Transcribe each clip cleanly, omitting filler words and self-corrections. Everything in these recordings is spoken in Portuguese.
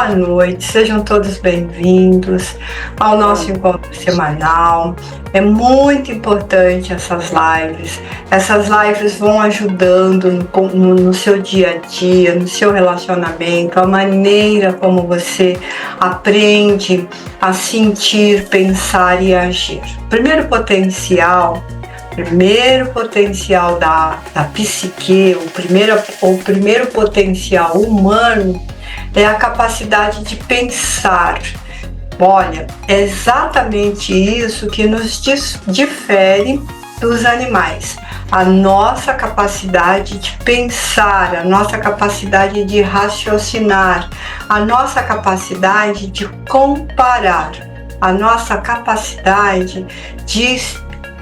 boa noite, sejam todos bem-vindos ao nosso encontro semanal. É muito importante essas lives. Essas lives vão ajudando no seu dia a dia, no seu relacionamento, a maneira como você aprende a sentir, pensar e agir. Primeiro potencial da psique, o primeiro potencial humano é a capacidade de pensar. Olha, é exatamente isso que nos difere dos animais. A nossa capacidade de pensar, a nossa capacidade de raciocinar, a nossa capacidade de comparar, a nossa capacidade de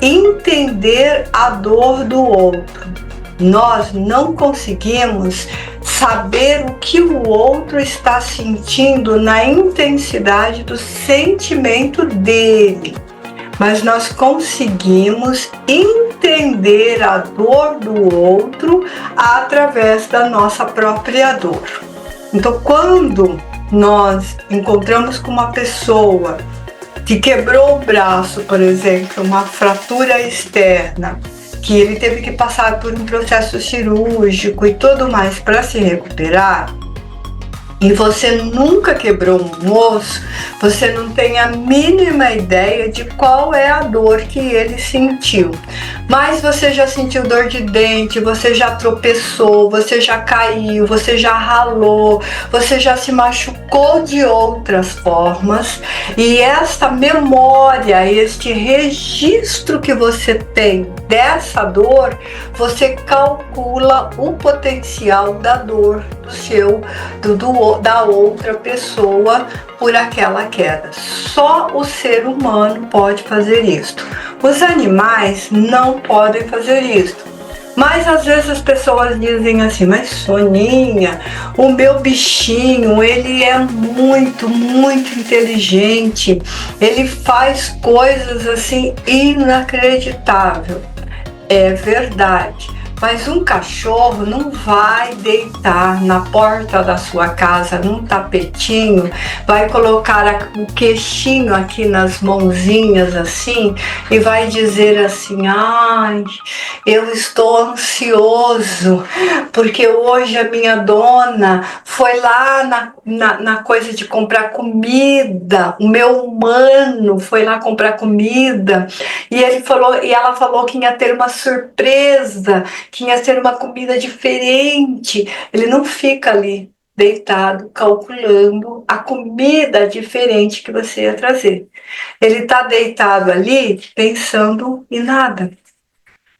entender a dor do outro. Nós não conseguimos saber o que o outro está sentindo na intensidade do sentimento dele, mas nós conseguimos entender a dor do outro através da nossa própria dor. Então, quando nós encontramos com uma pessoa que quebrou o braço, por exemplo, uma fratura externa, que ele teve que passar por um processo cirúrgico e tudo mais para se recuperar, e você nunca quebrou um osso, você não tem a mínima ideia de qual é a dor que ele sentiu. Mas você já sentiu dor de dente, você já tropeçou, você já caiu, você já ralou, você já se machucou de outras formas. E esta memória, este registro que você tem dessa dor, você calcula o potencial da dor da outra pessoa por aquela queda. Só o ser humano pode fazer isto. Os animais não podem fazer isto. Mas às vezes as pessoas dizem assim: mas Soninha, o meu bichinho, ele é muito inteligente, ele faz coisas assim inacreditáveis. É verdade. Mas um cachorro não vai deitar na porta da sua casa num tapetinho, vai colocar o queixinho aqui nas mãozinhas assim e vai dizer assim: ai, eu estou ansioso porque hoje a minha dona foi lá na coisa de comprar comida, o meu humano foi lá comprar comida e ela falou que ia ter uma surpresa, que ia ser uma comida diferente. Ele não fica ali deitado calculando a comida diferente que você ia trazer. Ele está deitado ali pensando em nada.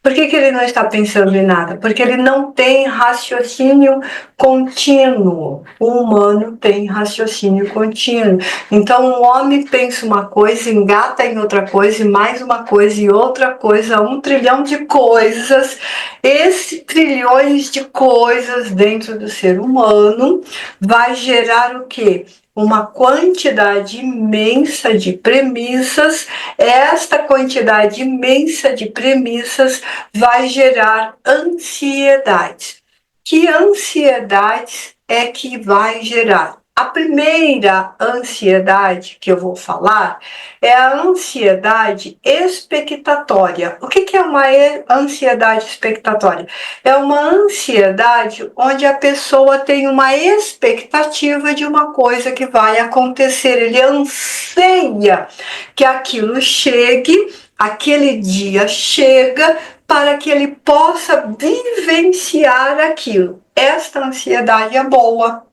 Por que ele não está pensando em nada? Porque ele não tem raciocínio contínuo. O humano tem raciocínio contínuo. Então, um homem pensa uma coisa, engata em outra coisa, e mais uma coisa, e outra coisa, 1 trilhão de coisas. Esse trilhões de coisas dentro do ser humano vai gerar o quê? Uma quantidade imensa de premissas. Esta quantidade imensa de premissas vai gerar ansiedade. Que ansiedade é que vai gerar? A primeira ansiedade que eu vou falar é a ansiedade expectatória. O que é uma ansiedade expectatória? É uma ansiedade onde a pessoa tem uma expectativa de uma coisa que vai acontecer. Ele anseia que aquilo chegue, aquele dia chega, para que ele possa vivenciar aquilo. Esta ansiedade é boa.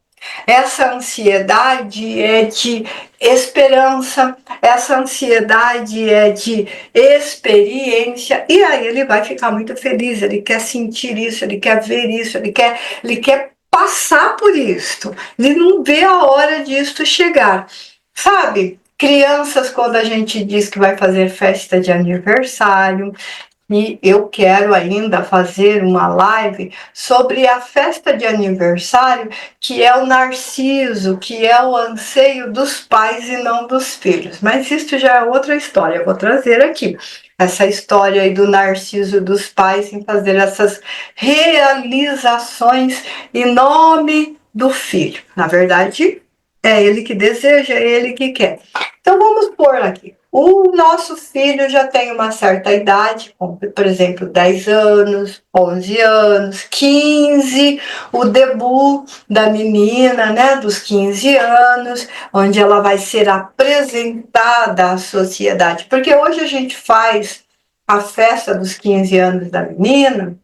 Essa ansiedade é de esperança, essa ansiedade é de experiência, e aí ele vai ficar muito feliz, ele quer sentir isso, ele quer ver isso, ele quer passar por isto, ele não vê a hora disto chegar. Sabe, crianças, quando a gente diz que vai fazer festa de aniversário, e eu quero ainda fazer uma live sobre a festa de aniversário, que é o narciso, que é o anseio dos pais e não dos filhos. Mas isso já é outra história, eu vou trazer aqui essa história aí do narciso dos pais em fazer essas realizações em nome do filho. Na verdade, É ele que deseja, é ele que quer. Então vamos pôr aqui. O nosso filho já tem uma certa idade, como, por exemplo, 10 anos, 11 anos, 15, o debut da menina, né, dos 15 anos, onde ela vai ser apresentada à sociedade. Porque hoje a gente faz a festa dos 15 anos da menina,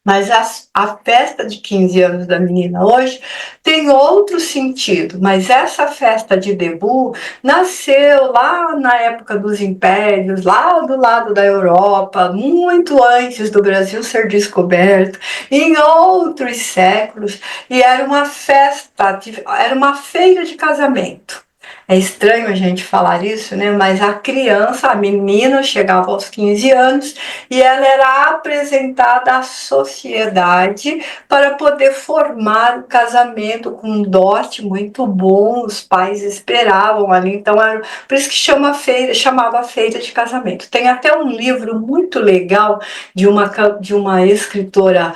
mas a festa de 15 anos da menina hoje tem outro sentido, mas essa festa de debut nasceu lá na época dos impérios, lá do lado da Europa, muito antes do Brasil ser descoberto, em outros séculos, e era uma festa, era uma feira de casamento. É estranho a gente falar isso, né? Mas a criança, a menina, chegava aos 15 anos e ela era apresentada à sociedade para poder formar o casamento com um dote muito bom. Os pais esperavam ali, então era por isso que chamava feira de casamento. Tem até um livro muito legal de uma escritora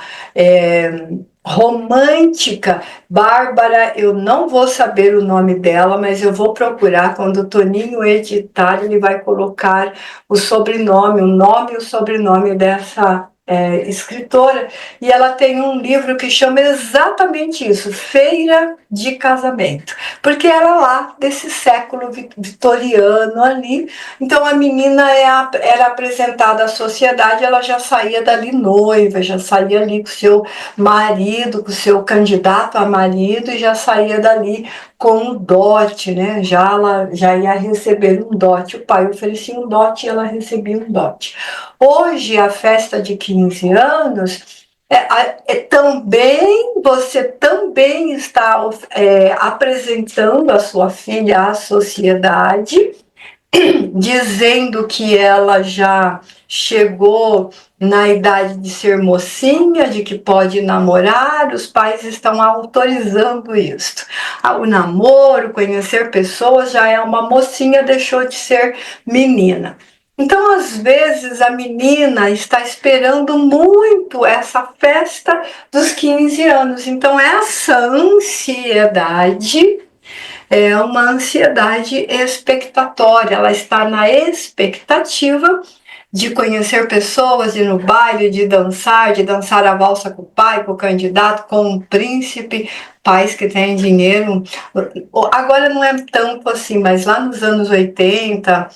romântica, Bárbara, eu não vou saber o nome dela, mas eu vou procurar. Quando o Toninho editar, ele vai colocar o sobrenome, o nome e o sobrenome dessa escritora, e ela tem um livro que chama exatamente isso, Feira de Casamento, porque era lá desse século vitoriano ali. Então a menina era apresentada à sociedade, ela já saía dali noiva, já saía ali com o seu marido, com o seu candidato a marido, e já saía dali com o dote, né? Ela já ia receber um dote. O pai oferecia um dote e ela recebia um dote. Hoje, a festa de 15 anos, você também está apresentando a sua filha à sociedade, dizendo que ela já chegou na idade de ser mocinha, de que pode namorar, os pais estão autorizando isso. O namoro, conhecer pessoas, já é uma mocinha, deixou de ser menina. Então, às vezes, a menina está esperando muito essa festa dos 15 anos. Então, essa ansiedade é uma ansiedade expectatória, ela está na expectativa de conhecer pessoas, de ir no baile, de dançar a valsa com o pai, com o candidato, com o príncipe, pais que têm dinheiro. Agora não é tanto assim, mas lá nos anos 80,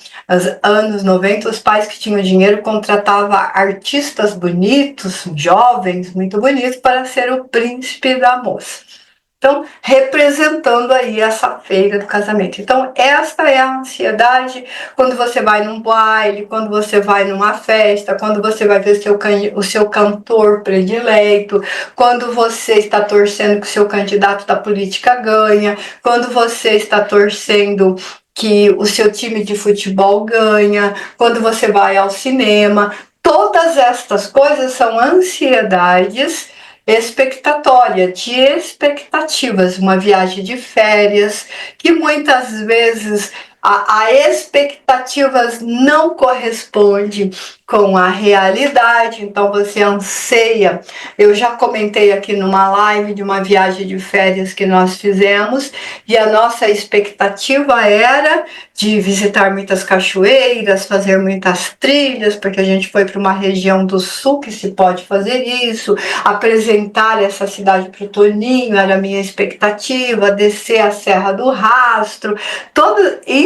anos 90, os pais que tinham dinheiro contratavam artistas bonitos, jovens, muito bonitos, para ser o príncipe da moça. Então, representando aí essa feira do casamento. Então, esta é a ansiedade quando você vai num baile, quando você vai numa festa, quando você vai ver o seu cantor predileto, quando você está torcendo que o seu candidato da política ganha, quando você está torcendo que o seu time de futebol ganha, quando você vai ao cinema. Todas estas coisas são ansiedades expectatória, de expectativas, uma viagem de férias, que muitas vezes a expectativas não corresponde com a realidade, então você anseia. Eu já comentei aqui numa live de uma viagem de férias que nós fizemos, e a nossa expectativa era de visitar muitas cachoeiras, fazer muitas trilhas, porque a gente foi para uma região do sul que se pode fazer isso, apresentar essa cidade para o Toninho, era a minha expectativa, descer a Serra do Rastro,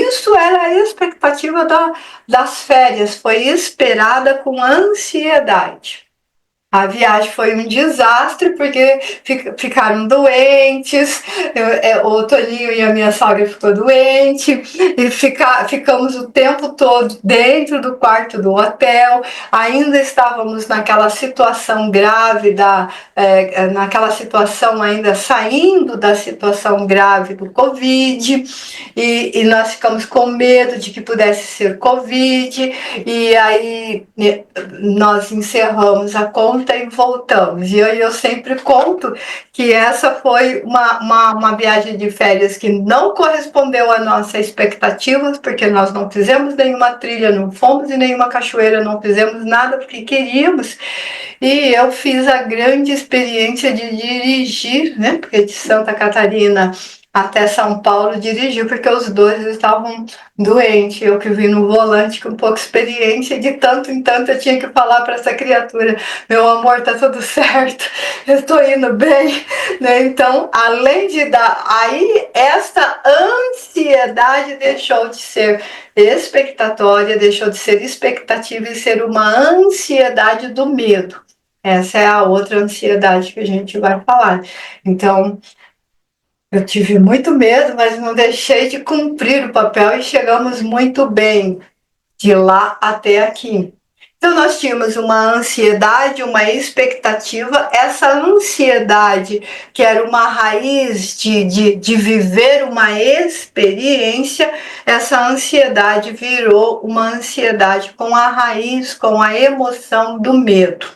isso era a expectativa das férias, foi esperada com ansiedade. A viagem foi um desastre, porque ficaram doentes, o Toninho e a minha sogra ficou doente, e ficamos o tempo todo dentro do quarto do hotel, ainda estávamos naquela situação grave, naquela situação ainda saindo da situação grave do Covid, e nós ficamos com medo de que pudesse ser Covid, e aí nós encerramos a conta e voltamos. E eu sempre conto que essa foi uma viagem de férias que não correspondeu às nossas expectativas, porque nós não fizemos nenhuma trilha, não fomos em nenhuma cachoeira, não fizemos nada porque queríamos. E eu fiz a grande experiência de dirigir, né? Porque de Santa Catarina até São Paulo dirigir, porque os dois estavam doentes. Eu que vim no volante com pouca experiência, de tanto em tanto eu tinha que falar para essa criatura: meu amor, tá tudo certo, eu estou indo bem, né? Então, além de dar, aí essa ansiedade deixou de ser expectatória, deixou de ser expectativa e ser uma ansiedade do medo. Essa é a outra ansiedade que a gente vai falar. Então, eu tive muito medo, mas não deixei de cumprir o papel e chegamos muito bem de lá até aqui. Então, nós tínhamos uma ansiedade, uma expectativa. Essa ansiedade, que era uma raiz de viver uma experiência, essa ansiedade virou uma ansiedade com a raiz, com a emoção do medo.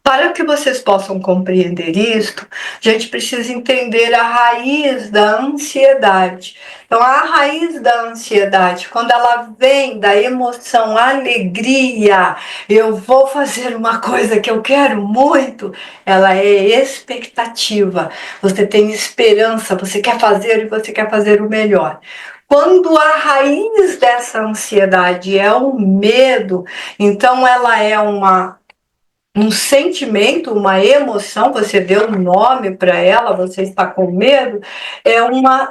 Para que vocês possam compreender isto, a gente precisa entender a raiz da ansiedade. Então, a raiz da ansiedade, quando ela vem da emoção alegria, eu vou fazer uma coisa que eu quero muito, ela é expectativa. Você tem esperança, você quer fazer e você quer fazer o melhor. Quando a raiz dessa ansiedade é o medo, então ela é um sentimento, uma emoção, você deu um nome para ela, você está com medo, é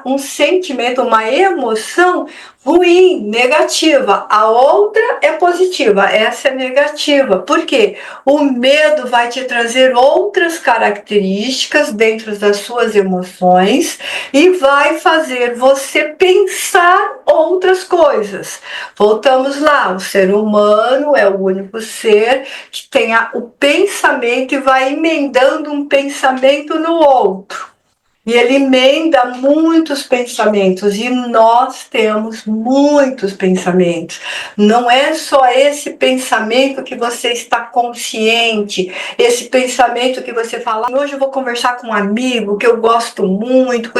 um sentimento, uma emoção ruim, negativa. A outra é positiva, essa é negativa. Por quê? O medo vai te trazer outras características dentro das suas emoções e vai fazer você pensar outras coisas. Voltamos lá, o ser humano é o único ser que tem o pensamento e vai emendando um pensamento no outro. E ele emenda muitos pensamentos, e nós temos muitos pensamentos. Não é só esse pensamento que você está consciente, esse pensamento que você fala: hoje eu vou conversar com um amigo que eu gosto muito.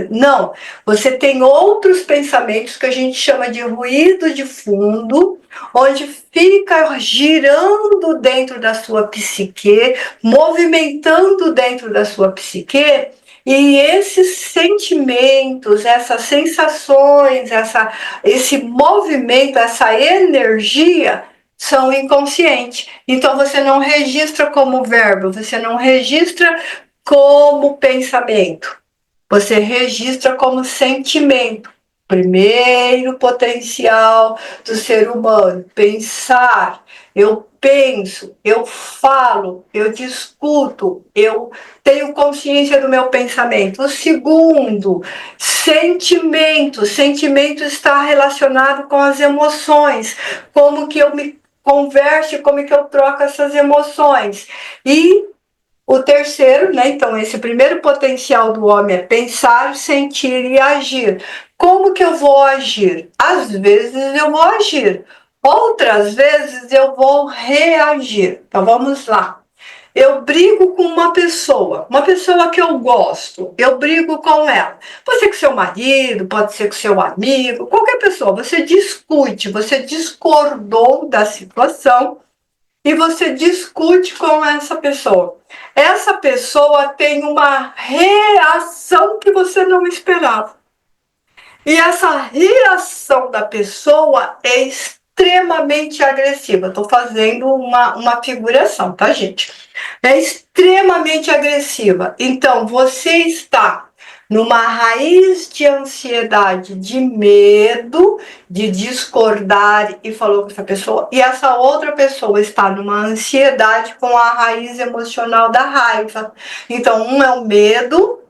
Não, você tem outros pensamentos que a gente chama de ruído de fundo, onde fica girando dentro da sua psique, movimentando dentro da sua psique. E esses sentimentos, essas sensações, esse movimento, essa energia são inconscientes. Então você não registra como verbo, você não registra como pensamento, você registra como sentimento. Primeiro potencial do ser humano: pensar. Eu penso, eu falo, eu discuto, eu tenho consciência do meu pensamento. O segundo, sentimento. Sentimento está relacionado com as emoções, como que eu me converso, como que eu troco essas emoções. E o terceiro, né? Então, esse primeiro potencial do homem é pensar, sentir e agir. Como que eu vou agir? Às vezes eu vou agir, outras vezes eu vou reagir. Então, vamos lá. Eu brigo com uma pessoa que eu gosto, eu brigo com ela. Pode ser com seu marido, pode ser com seu amigo, qualquer pessoa. Você discute, você discordou da situação e você discute com essa pessoa. Essa pessoa tem uma reação que você não esperava. E essa reação da pessoa é extremamente agressiva. Estou fazendo uma figuração, tá, gente? É extremamente agressiva. Então, você está numa raiz de ansiedade, de medo, de discordar e falou com essa pessoa, e essa outra pessoa está numa ansiedade com a raiz emocional da raiva. Então, um é o medo,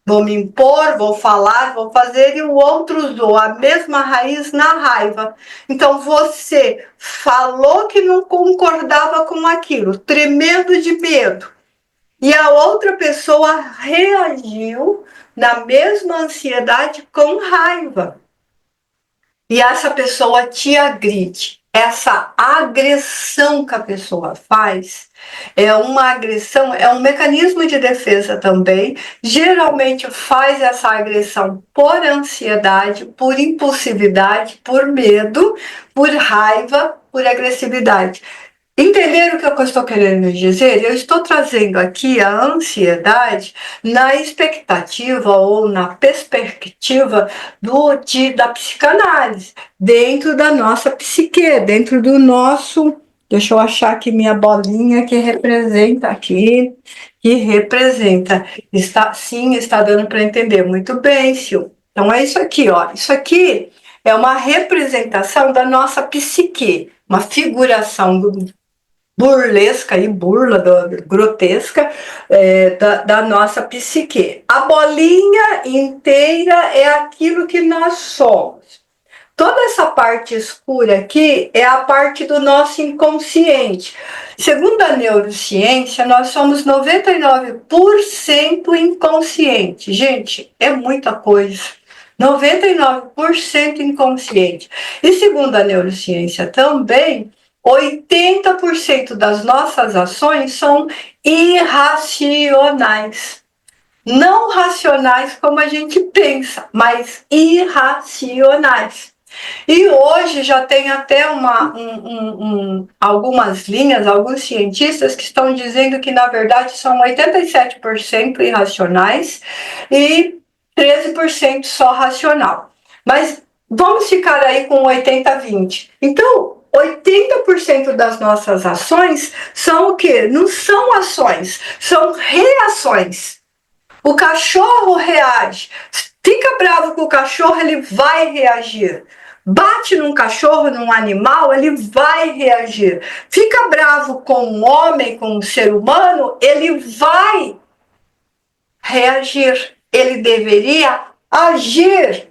vou me impor, vou falar, vou fazer, e o outro usou a mesma raiz na raiva. Então você falou que não concordava com aquilo, tremendo de medo, e a outra pessoa reagiu na mesma ansiedade com raiva. E essa pessoa te agride. Essa agressão que a pessoa faz é uma agressão, é um mecanismo de defesa também. Geralmente faz essa agressão por ansiedade, por impulsividade, por medo, por raiva, por agressividade. Entenderam o que eu estou querendo dizer? Eu estou trazendo aqui a ansiedade na expectativa ou na perspectiva da psicanálise, dentro da nossa psique, dentro do nosso. Deixa eu achar aqui minha bolinha que representa aqui, que representa. Sim, está dando para entender muito bem, Sil. Então é isso aqui, ó. Isso aqui é uma representação da nossa psique, uma figuração burlesca e grotesca da nossa psique. A bolinha inteira é aquilo que nós somos. Toda essa parte escura aqui é a parte do nosso inconsciente. Segundo a neurociência, nós somos 99% inconsciente. Gente, é muita coisa. 99% inconsciente. E segundo a neurociência também, 80% das nossas ações são irracionais. Não racionais como a gente pensa, mas irracionais. E hoje já tem até algumas linhas, alguns cientistas que estão dizendo que, na verdade, são 87% irracionais e 13% só racional. Mas vamos ficar aí com 80-20. Então, 80% das nossas ações são o quê? Não são ações, são reações. O cachorro reage. Fica bravo com o cachorro, ele vai reagir. Bate num cachorro, num animal, ele vai reagir. Fica bravo com um homem, com um ser humano, ele vai reagir. Ele deveria agir.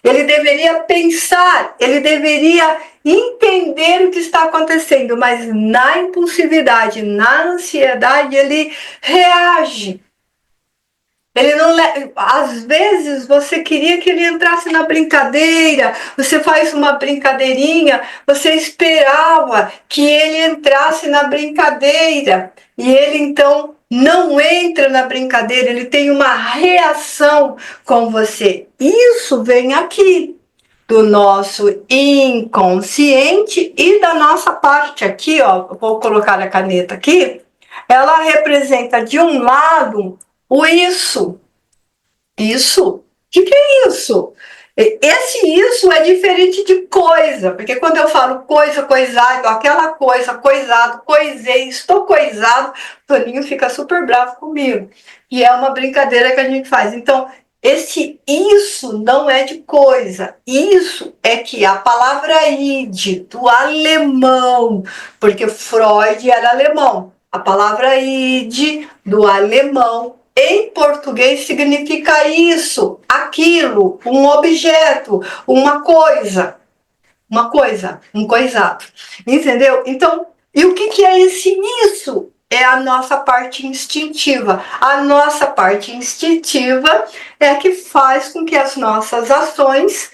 Ele deveria pensar, ele deveria entender o que está acontecendo, mas na impulsividade, na ansiedade, ele reage. Ele não, às vezes você queria que ele entrasse na brincadeira, você faz uma brincadeirinha, você esperava que ele entrasse na brincadeira e ele então não entra na brincadeira, ele tem uma reação com você. Isso vem aqui do nosso inconsciente e da nossa parte aqui, ó, vou colocar a caneta aqui, ela representa de um lado o isso. Isso? O que é isso? Esse isso é diferente de coisa, porque quando eu falo coisa, coisado, aquela coisa, coisado, coisei, estou coisado, o Toninho fica super bravo comigo. E é uma brincadeira que a gente faz. Então, esse isso não é de coisa. Isso é que a palavra id, do alemão, porque Freud era alemão. A palavra id, do alemão, em português significa isso, aquilo, um objeto, uma coisa, um coisado. Entendeu? Então, e o que é esse isso? É a nossa parte instintiva. A nossa parte instintiva é a que faz com que as nossas ações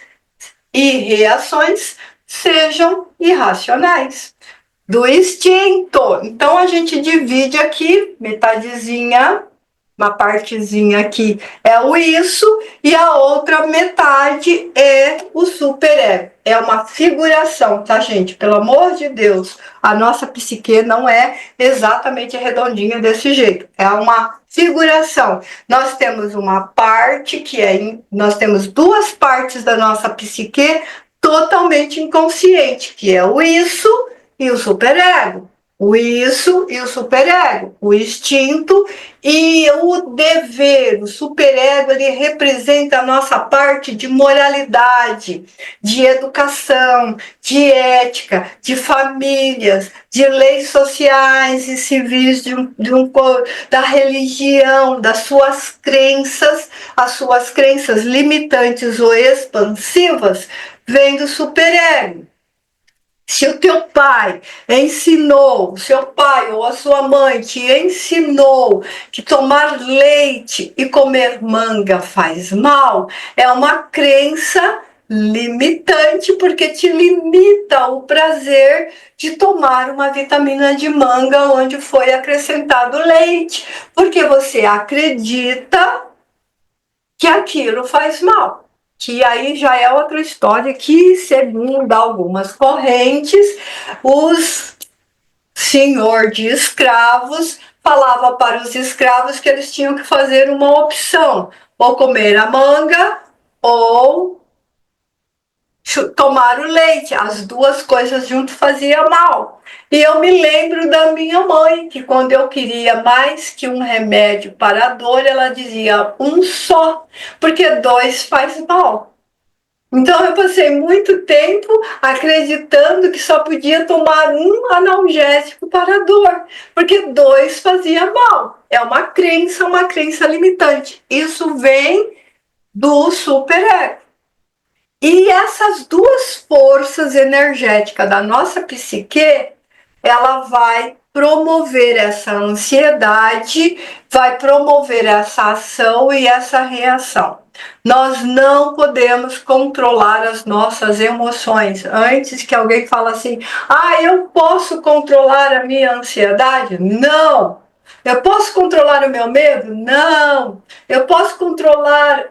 e reações sejam irracionais. Do instinto. Então a gente divide aqui, metadezinha, uma partezinha aqui é o isso e a outra metade é o superego. É uma figuração, tá, gente? Pelo amor de Deus, a nossa psique não é exatamente redondinha desse jeito. É uma figuração. Nós temos uma parte nós temos duas partes da nossa psique totalmente inconsciente, que é o isso e o superego. O isso e o superego, o instinto e o dever. O superego, ele representa a nossa parte de moralidade, de educação, de ética, de famílias, de leis sociais e civis, da religião, das suas crenças, as suas crenças limitantes ou expansivas, vem do superego. Se o teu pai ensinou, seu pai ou a sua mãe te ensinou que tomar leite e comer manga faz mal, é uma crença limitante, porque te limita o prazer de tomar uma vitamina de manga onde foi acrescentado leite, porque você acredita que aquilo faz mal. Que aí já é outra história que, segundo algumas correntes, os senhor de escravos falava para os escravos que eles tinham que fazer uma opção, ou comer a manga ou tomar o leite. As duas coisas junto fazia mal. E eu me lembro da minha mãe, que quando eu queria mais que um remédio para a dor, ela dizia um só, porque dois faz mal. Então eu passei muito tempo acreditando que só podia tomar um analgésico para a dor, porque dois fazia mal. É uma crença limitante. Isso vem do superego. E essas duas forças energéticas da nossa psique, ela vai promover essa ansiedade, vai promover essa ação e essa reação. Nós não podemos controlar as nossas emoções. Antes que alguém fale assim, eu posso controlar a minha ansiedade? Não! Eu posso controlar o meu medo? Não! Eu posso controlar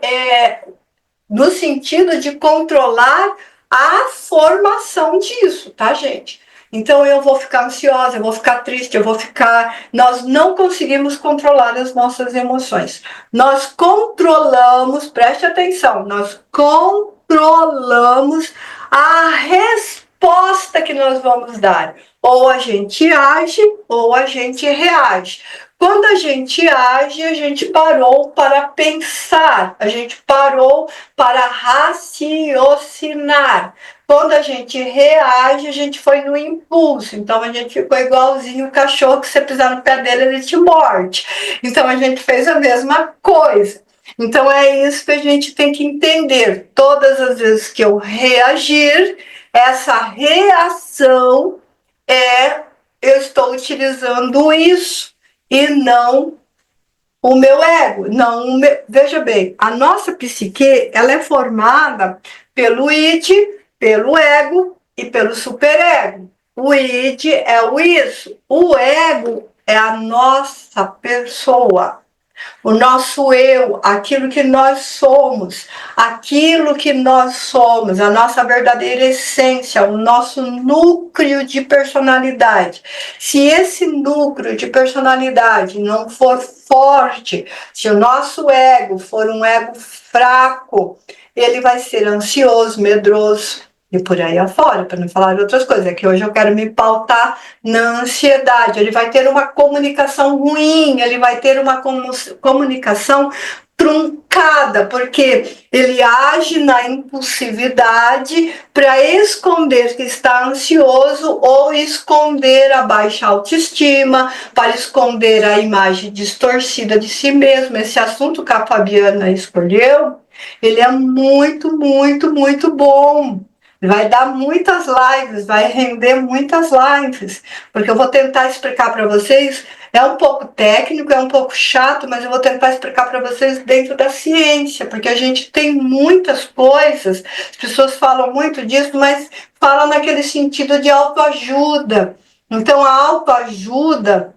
no sentido de controlar a formação disso, tá, gente? Então eu vou ficar ansiosa, eu vou ficar triste, eu vou ficar. Nós não conseguimos controlar as nossas emoções. Nós controlamos, preste atenção, nós controlamos a resposta que nós vamos dar. Ou a gente age ou a gente reage. Quando a gente age, a gente parou para pensar, a gente parou para raciocinar. Quando a gente reage, a gente foi no impulso. Então a gente ficou igualzinho o cachorro que você pisar no pé dele, ele te morde. Então a gente fez a mesma coisa. Então é isso que a gente tem que entender. Todas as vezes que eu reagir, essa reação eu estou utilizando isso e não o meu ego, não o meu... Veja bem, a nossa psique, ela é formada pelo id, pelo ego e pelo superego. O id é o isso, o ego é a nossa pessoa, o nosso eu, aquilo que nós somos, a nossa verdadeira essência, o nosso núcleo de personalidade. Se esse núcleo de personalidade não for forte, se o nosso ego for um ego fraco, ele vai ser ansioso, medroso, e por aí afora, para não falar de outras coisas. É que hoje eu quero me pautar na ansiedade. Ele vai ter uma comunicação ruim, ele vai ter uma comunicação truncada, porque ele age na impulsividade para esconder que está ansioso ou esconder a baixa autoestima, para esconder a imagem distorcida de si mesmo. Esse assunto que a Fabiana escolheu, ele é muito, muito, muito bom. Vai dar muitas lives, vai render muitas lives, porque eu vou tentar explicar para vocês, é um pouco técnico, é um pouco chato, mas eu vou tentar explicar para vocês dentro da ciência, porque a gente tem muitas coisas, as pessoas falam muito disso, mas falam naquele sentido de autoajuda. Então a autoajuda...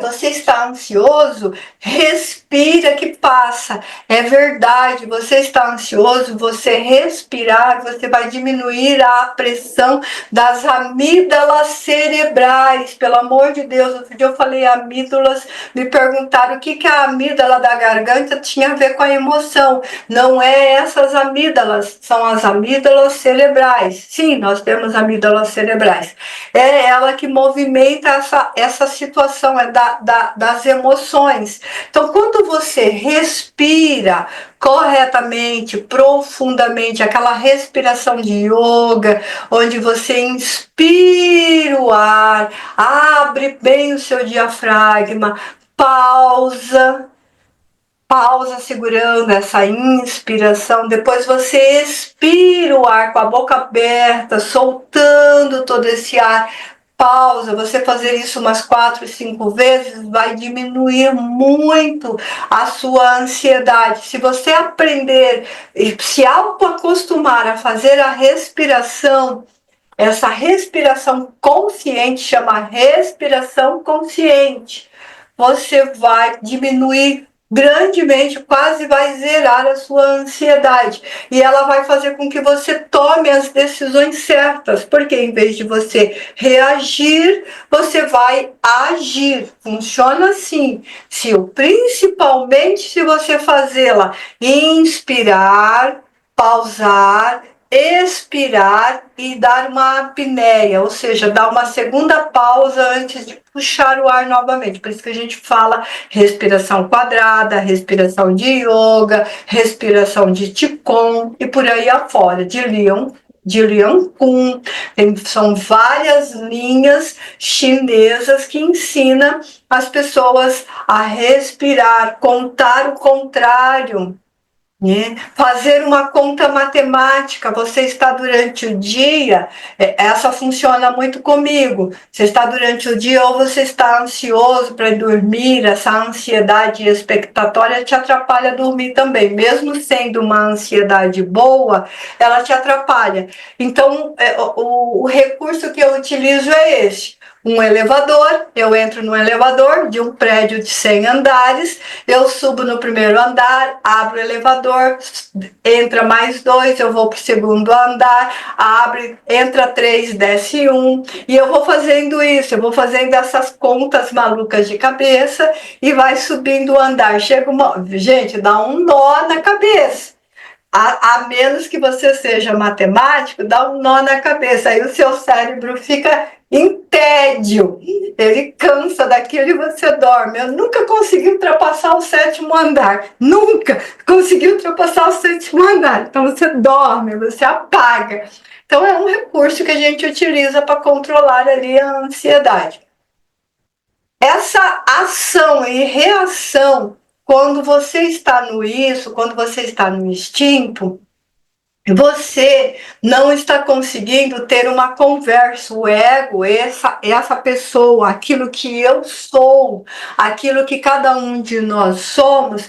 você está ansioso? Respira que passa. É verdade, você está ansioso, você respirar, você vai diminuir a pressão das amígdalas cerebrais. Pelo amor de Deus, outro dia eu falei amígdalas, me perguntaram o que a amígdala da garganta tinha a ver com a emoção. Não é essas amígdalas, são as amígdalas cerebrais. Sim, nós temos amígdalas cerebrais. É ela que movimenta essa situação, das emoções. Então, quando você respira corretamente, profundamente, aquela respiração de yoga, onde você inspira o ar, abre bem o seu diafragma, pausa segurando essa inspiração, depois você expira o ar com a boca aberta, soltando todo esse ar. Pausa, você fazer isso umas 4, 5 vezes vai diminuir muito a sua ansiedade. Se você aprender e se autoacostumar a fazer a respiração, essa respiração consciente, chama respiração consciente, você vai diminuir grandemente, quase vai zerar a sua ansiedade. E ela vai fazer com que você tome as decisões certas, porque em vez de você reagir, você vai agir. Funciona assim. Principalmente se você fazê-la inspirar, pausar, expirar e dar uma apneia, ou seja, dar uma segunda pausa antes de puxar o ar novamente. Por isso que a gente fala respiração quadrada, respiração de yoga, respiração de Qigong e por aí afora, de Liang Kun. São várias linhas chinesas que ensinam as pessoas a respirar, contar o contrário, né? Fazer uma conta matemática. Você está durante o dia, essa funciona muito comigo. Você está durante o dia ou você está ansioso para dormir, essa ansiedade expectatória te atrapalha a dormir também. Mesmo sendo uma ansiedade boa, ela te atrapalha. Então, o recurso que eu utilizo é esse. Um elevador, eu entro no elevador de um prédio de 100 andares, eu subo no primeiro andar, abro o elevador, entra mais 2, eu vou para o segundo andar, abre, entra 3, desce 1, e eu vou fazendo isso, eu vou fazendo essas contas malucas de cabeça e vai subindo o andar. Gente, dá um nó na cabeça. A menos que você seja matemático, dá um nó na cabeça, aí o seu cérebro fica em tédio, ele cansa daquilo e você dorme. Eu nunca consegui ultrapassar o 7º andar, nunca consegui ultrapassar o 7º andar, então você dorme, você apaga. Então é um recurso que a gente utiliza para controlar ali a ansiedade. Essa ação e reação, quando você está no isso, quando você está no instinto, você não está conseguindo ter uma conversa. O ego, essa pessoa, aquilo que eu sou, aquilo que cada um de nós somos,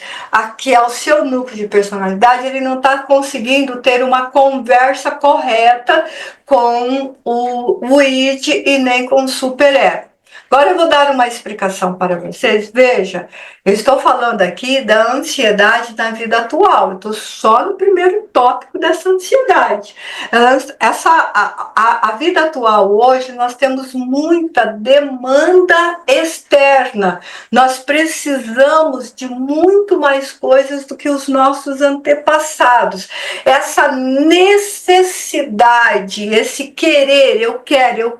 que é o seu núcleo de personalidade, ele não está conseguindo ter uma conversa correta com o id e nem com o superego. Agora eu vou dar uma explicação para vocês. Veja, eu estou falando aqui da ansiedade na vida atual. Eu estou só no primeiro tópico dessa ansiedade. A vida atual hoje, nós temos muita demanda externa. Nós precisamos de muito mais coisas do que os nossos antepassados. Essa necessidade, esse querer, eu quero,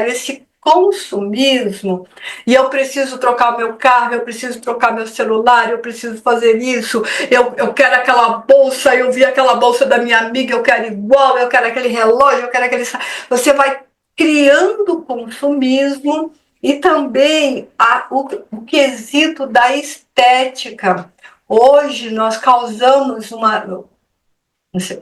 esse consumismo, e eu preciso trocar meu carro, eu preciso trocar meu celular, eu preciso fazer isso, eu quero aquela bolsa, eu vi aquela bolsa da minha amiga, eu quero igual, eu quero aquele relógio, eu quero aquele... Você vai criando consumismo e também o quesito da estética. Hoje nós causamos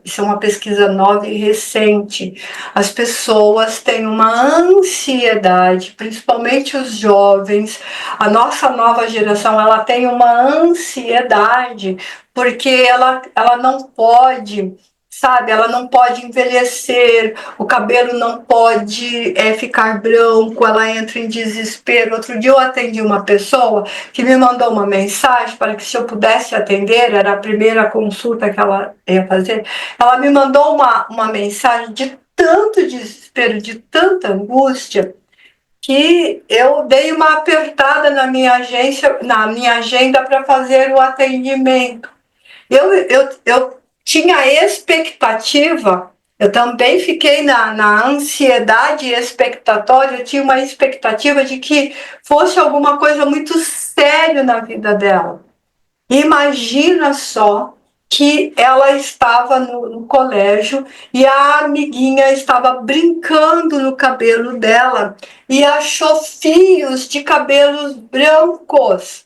isso é uma pesquisa nova e recente. As pessoas têm uma ansiedade, principalmente os jovens. A nossa nova geração, ela tem uma ansiedade porque ela não pode, sabe? Ela não pode envelhecer, o cabelo não pode ficar branco, ela entra em desespero. Outro dia eu atendi uma pessoa que me mandou uma mensagem para que se eu pudesse atender, era a primeira consulta que ela ia fazer, ela me mandou uma mensagem de tanto desespero, de tanta angústia, que eu dei uma apertada na minha agenda para fazer o atendimento. Eu tinha expectativa, eu também fiquei na ansiedade expectatória, eu tinha uma expectativa de que fosse alguma coisa muito séria na vida dela. Imagina só que ela estava no colégio e a amiguinha estava brincando no cabelo dela e achou fios de cabelos brancos.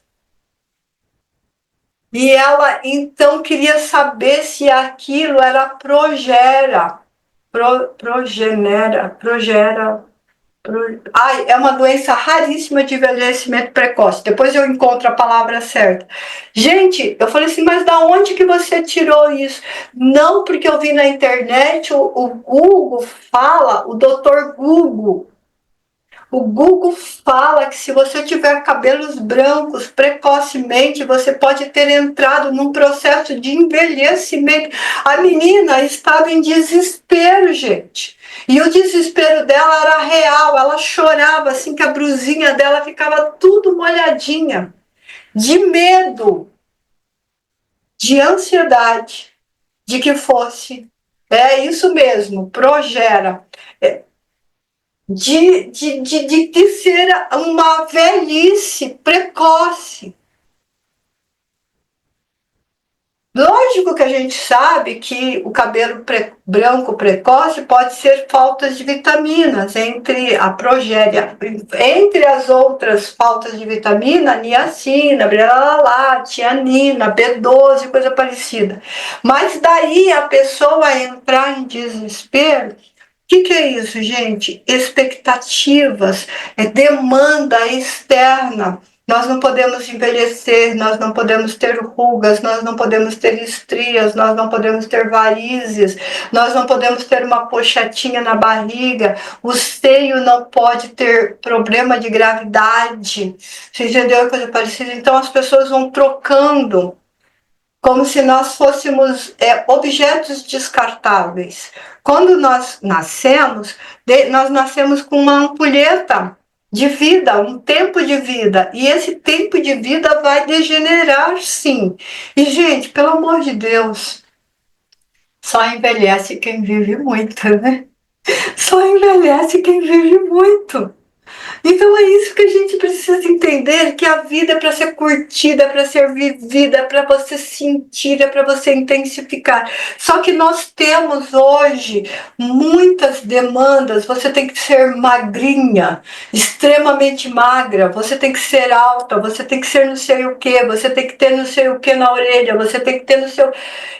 E ela então queria saber se aquilo era é uma doença raríssima de envelhecimento precoce. Depois eu encontro a palavra certa. Gente, eu falei assim, mas da onde que você tirou isso? Não, porque eu vi na internet, o Google fala, o doutor Google. O Google fala que se você tiver cabelos brancos precocemente, você pode ter entrado num processo de envelhecimento. A menina estava em desespero, gente. E o desespero dela era real, ela chorava assim que a brusinha dela ficava tudo molhadinha, de medo, de ansiedade, de que fosse. É isso mesmo, progera. De ser uma velhice precoce. Lógico que a gente sabe que o cabelo branco precoce pode ser faltas de vitaminas, entre a progéria, entre as outras faltas de vitamina, niacina, lá, tianina, B12, coisa parecida. Mas daí a pessoa entrar em desespero. Que é isso, gente? Expectativas, demanda externa. Nós não podemos envelhecer, nós não podemos ter rugas, nós não podemos ter estrias, nós não podemos ter varizes, nós não podemos ter uma pochetinha na barriga, o seio não pode ter problema de gravidade. Você entendeu? Coisa parecida? Então as pessoas vão trocando como se nós fôssemos objetos descartáveis. Quando nós nascemos com uma ampulheta de vida, um tempo de vida, e esse tempo de vida vai degenerar, sim. E, gente, pelo amor de Deus, só envelhece quem vive muito, né? Só envelhece quem vive muito. Então é isso que a gente precisa entender, que a vida é para ser curtida, é para ser vivida, é para você sentir, é para você intensificar. Só que nós temos hoje muitas demandas, você tem que ser magrinha, extremamente magra, você tem que ser alta, você tem que ser não sei o que, você tem que ter não sei o que na orelha, você tem que ter no seu...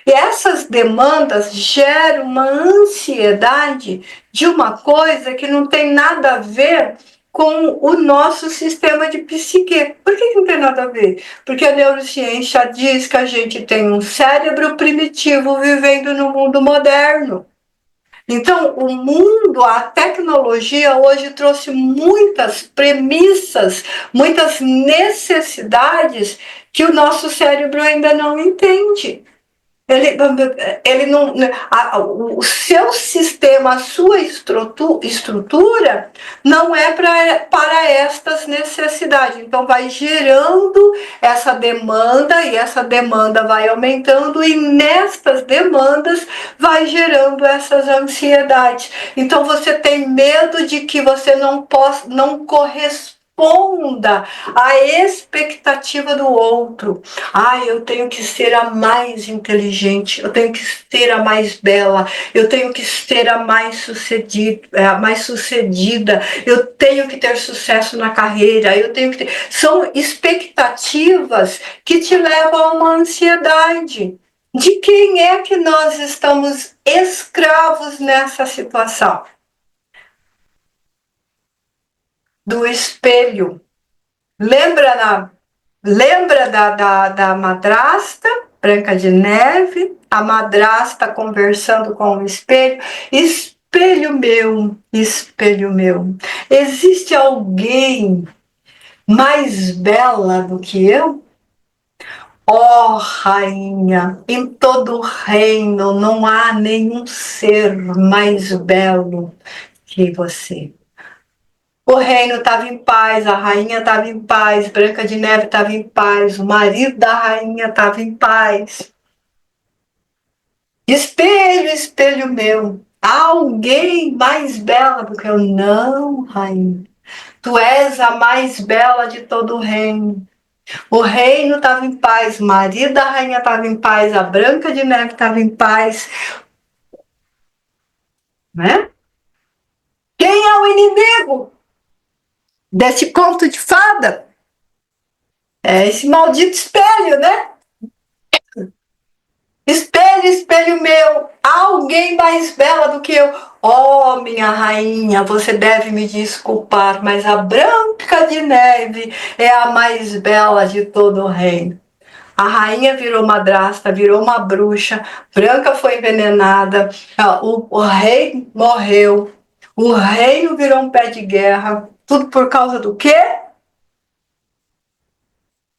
E essas demandas geram uma ansiedade de uma coisa que não tem nada a ver com o nosso sistema de psique. Por que não tem nada a ver? Porque a neurociência diz que a gente tem um cérebro primitivo vivendo no mundo moderno. Então, o mundo, a tecnologia hoje trouxe muitas premissas, muitas necessidades que o nosso cérebro ainda não entende. Ele não, o seu sistema, a sua estrutura não é para estas necessidades. Então vai gerando essa demanda e essa demanda vai aumentando e nestas demandas vai gerando essas ansiedades. Então você tem medo de que você não corresponda à expectativa do outro. Eu tenho que ser a mais inteligente, eu tenho que ser a mais bela, eu tenho que ser a mais sucedida, eu tenho que ter sucesso na carreira, eu tenho que ter... São expectativas que te levam a uma ansiedade. De quem é que nós estamos escravos nessa situação? Do espelho. Lembra da madrasta, Branca de Neve, a madrasta conversando com o espelho? Espelho meu, existe alguém mais bela do que eu? Ó rainha, em todo o reino não há nenhum ser mais belo que você. O reino estava em paz, a rainha estava em paz, Branca de Neve estava em paz, o marido da rainha estava em paz. Espelho, espelho meu, há alguém mais bela do que eu? Não, rainha. Tu és a mais bela de todo o reino. O reino estava em paz, o marido da rainha estava em paz, a Branca de Neve estava em paz. Né? Quem é o inimigo desse conto de fada? É esse maldito espelho, né? Espelho, espelho meu, há alguém mais bela do que eu? Oh, minha rainha, você deve me desculpar, mas a Branca de Neve é a mais bela de todo o reino. A rainha virou madrasta, virou uma bruxa, Branca foi envenenada, o rei morreu, O reino virou um pé de guerra. Tudo por causa do quê?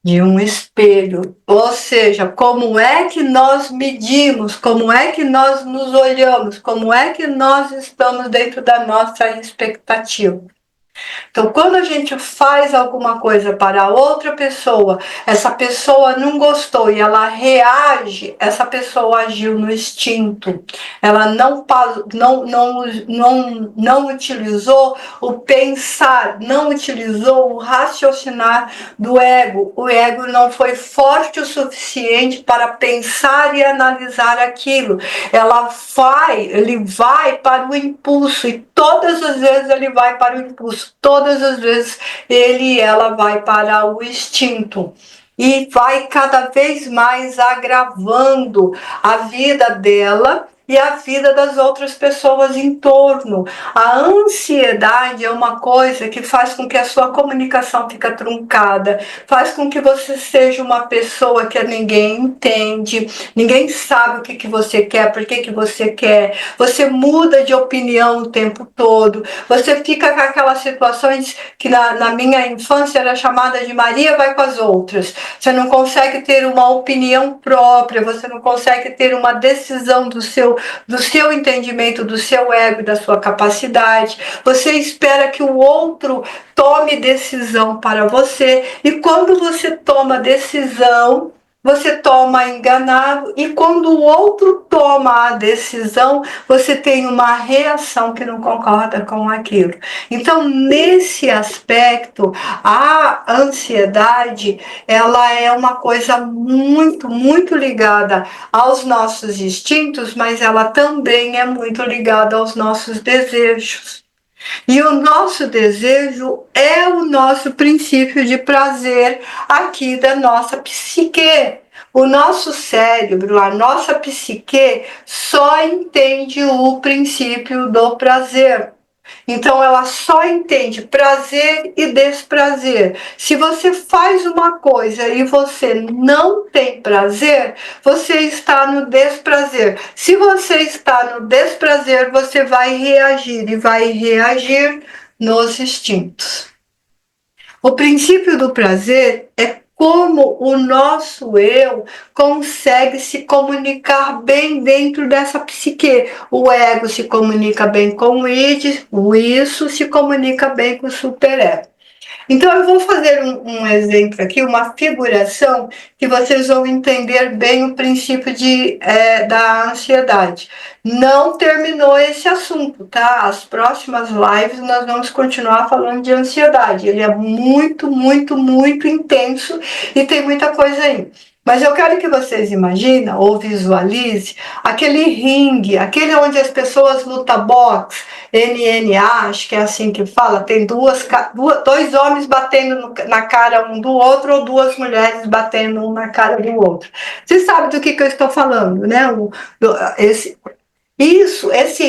De um espelho. Ou seja, como é que nós medimos, como é que nós nos olhamos, como é que nós estamos dentro da nossa expectativa. Então, quando a gente faz alguma coisa para outra pessoa, essa pessoa não gostou e ela reage, essa pessoa agiu no instinto. Ela não utilizou o pensar, não utilizou o raciocinar do ego. O ego não foi forte o suficiente para pensar e analisar aquilo. Ele vai para o impulso e todas as vezes ele vai para o impulso, todas as vezes ela vai para o instinto e vai cada vez mais agravando a vida dela e a vida das outras pessoas em torno. A ansiedade é uma coisa que faz com que a sua comunicação fique truncada, faz com que você seja uma pessoa que ninguém entende, ninguém sabe o que você quer, por que você quer, você muda de opinião o tempo todo, você fica com aquelas situações que na minha infância era chamada de Maria vai com as outras. Você não consegue ter uma opinião própria, você não consegue ter uma decisão do seu entendimento, do seu ego, da sua capacidade. Você espera que o outro tome decisão para você e quando você toma decisão, você toma enganado e quando o outro toma a decisão, você tem uma reação que não concorda com aquilo. Então, nesse aspecto, a ansiedade, ela é uma coisa muito, muito ligada aos nossos instintos, mas ela também é muito ligada aos nossos desejos. E o nosso desejo é o nosso princípio de prazer aqui da nossa psique. O nosso cérebro, a nossa psique, só entende o princípio do prazer. Então ela só entende prazer e desprazer. Se você faz uma coisa e você não tem prazer, você está no desprazer. Se você está no desprazer, você vai reagir e vai reagir nos instintos. O princípio do prazer é como o nosso eu consegue se comunicar bem dentro dessa psique. O ego se comunica bem com o id, o isso se comunica bem com o superego. Então eu vou fazer um exemplo aqui, uma figuração, que vocês vão entender bem o princípio da ansiedade. Não terminou esse assunto, tá? As próximas lives nós vamos continuar falando de ansiedade. Ele é muito, muito, muito intenso e tem muita coisa aí. Mas eu quero que vocês imaginem ou visualizem aquele ringue, aquele onde as pessoas lutam boxe, NNA, acho que é assim que fala, tem dois homens batendo na cara um do outro ou duas mulheres batendo um na cara do outro. Você sabe do que eu estou falando, né? Esse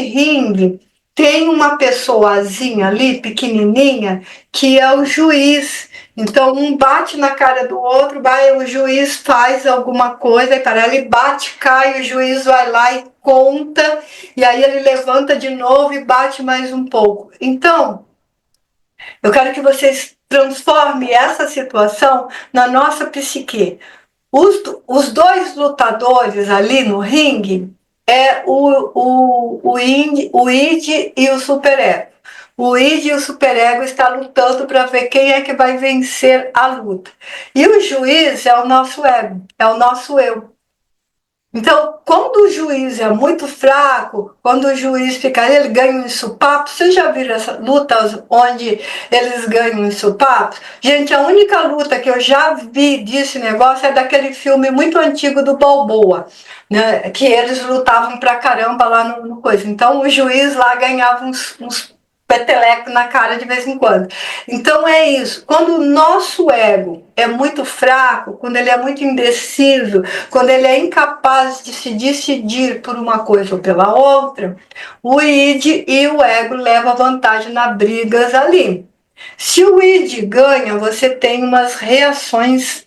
ringue tem uma pessoazinha ali, pequenininha, que é o juiz. Então, um bate na cara do outro, o juiz faz alguma coisa, e para ele bate, cai, o juiz vai lá e conta, e aí ele levanta de novo e bate mais um pouco. Então, eu quero que vocês transformem essa situação na nossa psique. Os dois lutadores ali no ringue é o id e o superego. O id e o superego estão lutando para ver quem é que vai vencer a luta. E o juiz é o nosso ego, é o nosso eu. Então, quando o juiz é muito fraco, quando o juiz fica, ele ganha um ensopapo. Vocês já viram essas lutas onde eles ganham ensopapos? Gente, a única luta que eu já vi desse negócio é daquele filme muito antigo do Balboa, né? Que eles lutavam pra caramba lá no coisa. Então, o juiz lá ganhava uns peteleco na cara de vez em quando. Então é isso. Quando o nosso ego é muito fraco, quando ele é muito indeciso, quando ele é incapaz de se decidir por uma coisa ou pela outra, o id e o ego levam vantagem nas brigas ali. Se o id ganha, você tem umas reações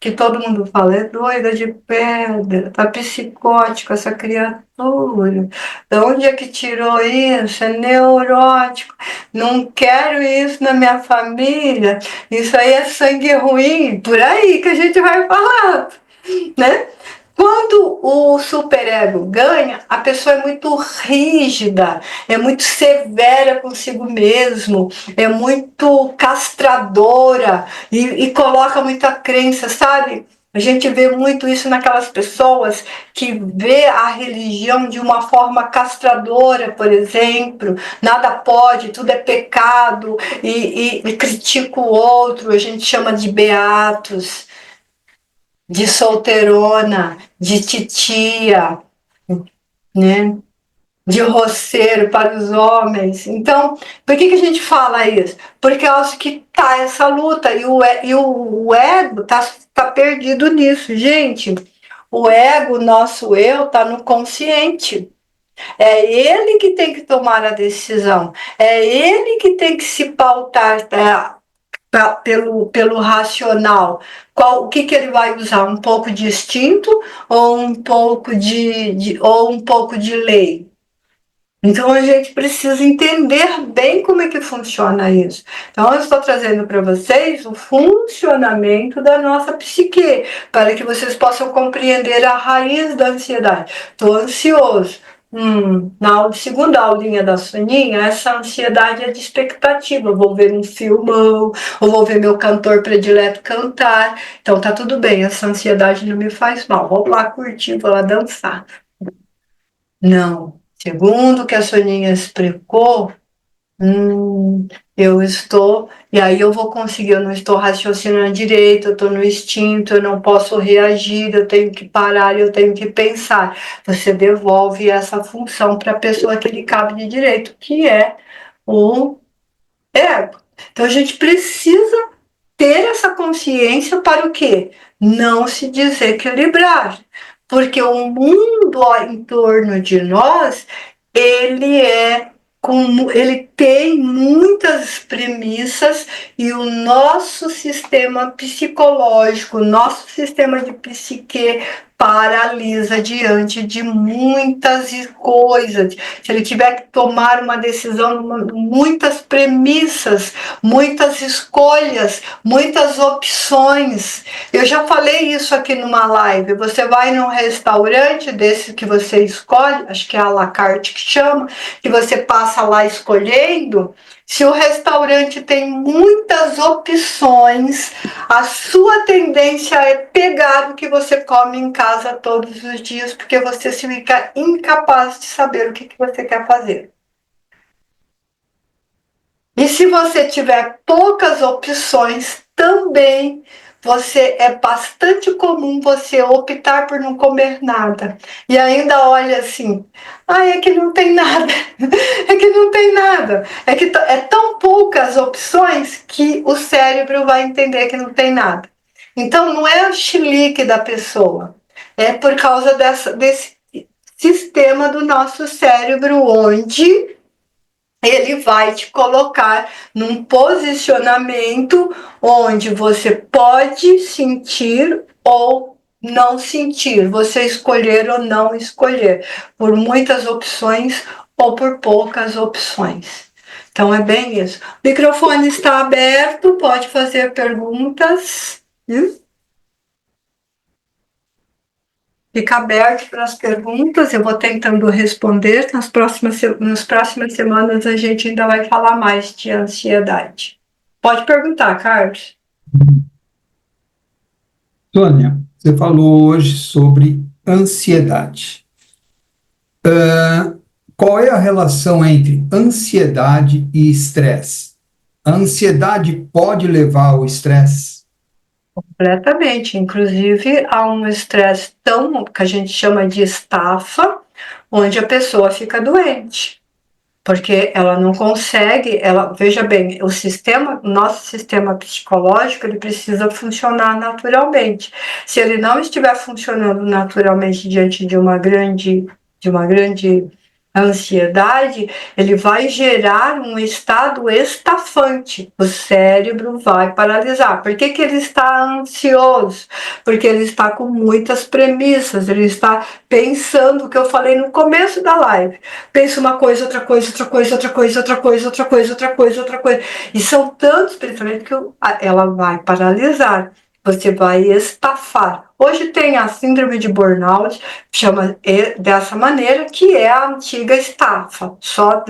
que todo mundo fala, é doida de pedra, tá psicótico essa criatura. De onde é que tirou isso? É neurótico. Não quero isso na minha família. Isso aí é sangue ruim. Por aí que a gente vai falar, né? Quando o superego ganha, a pessoa é muito rígida, é muito severa consigo mesmo, é muito castradora e coloca muita crença, sabe? A gente vê muito isso naquelas pessoas que vê a religião de uma forma castradora, por exemplo, nada pode, tudo é pecado e critica o outro, a gente chama de beatos, de solteirona, de titia, né? De roceiro para os homens. Então, por que a gente fala isso? Porque eu acho que tá essa luta e o ego tá perdido nisso. Gente, o ego, nosso eu, tá no consciente. É ele que tem que tomar a decisão. É ele que tem que se pautar, pelo racional. O que ele vai usar? Um pouco de instinto ou um pouco ou um pouco de lei? Então a gente precisa entender bem como é que funciona isso. Então eu estou trazendo para vocês o funcionamento da nossa psique, para que vocês possam compreender a raiz da ansiedade. Estou ansioso. Na segunda aulinha da Soninha, essa ansiedade é de expectativa. Eu vou ver um filmão, ou vou ver meu cantor predileto cantar. Então tá tudo bem, essa ansiedade não me faz mal. Vou lá curtir, vou lá dançar. Não. Segundo o que a Soninha explicou, eu estou, e aí eu vou conseguir, eu não estou raciocinando direito, eu estou no instinto, eu não posso reagir, eu tenho que parar, eu tenho que pensar. Você devolve essa função para a pessoa que lhe cabe de direito, que é o ego. Então a gente precisa ter essa consciência para o quê? Não se desequilibrar. Porque o mundo em torno de nós, ele tem muitas premissas e o nosso sistema psicológico, o nosso sistema de psique paralisa diante de muitas coisas. Se ele tiver que tomar uma decisão, muitas premissas, muitas escolhas, muitas opções. Eu já falei isso aqui numa live. Você vai num restaurante desse que você escolhe, acho que é à la carte que chama, que você passa lá escolhendo. Se o restaurante tem muitas opções, a sua tendência é pegar o que você come em casa todos os dias, porque você se fica incapaz de saber o que você quer fazer. E se você tiver poucas opções, também é bastante comum você optar por não comer nada. E ainda olha assim, é que não tem nada, é que não tem nada. É que é tão poucas opções que o cérebro vai entender que não tem nada. Então não é o chilique da pessoa, é por causa desse sistema do nosso cérebro onde ele vai te colocar num posicionamento onde você pode sentir ou não sentir, você escolher ou não escolher, por muitas opções ou por poucas opções. Então é bem isso. O microfone está aberto, pode fazer perguntas. Fica aberto para as perguntas, eu vou tentando responder. Nas próximas semanas a gente ainda vai falar mais de ansiedade. Pode perguntar, Carlos. Sônia, você falou hoje sobre ansiedade. Qual é a relação entre ansiedade e estresse? A ansiedade pode levar ao estresse? Completamente. Inclusive, há um estresse que a gente chama de estafa, onde a pessoa fica doente. Porque ela não consegue, veja bem, o nosso sistema psicológico, ele precisa funcionar naturalmente. Se ele não estiver funcionando naturalmente diante de uma grande A ansiedade, ele vai gerar um estado estafante. O cérebro vai paralisar. Por que ele está ansioso? Porque ele está com muitas premissas, ele está pensando o que eu falei no começo da live. Pensa uma coisa, outra coisa, outra coisa, outra coisa, outra coisa, outra coisa, outra coisa, outra coisa. E são tantos pensamentos que ela vai paralisar. Você vai estafar. Hoje tem a síndrome de burnout, chama dessa maneira, que é a antiga estafa. Só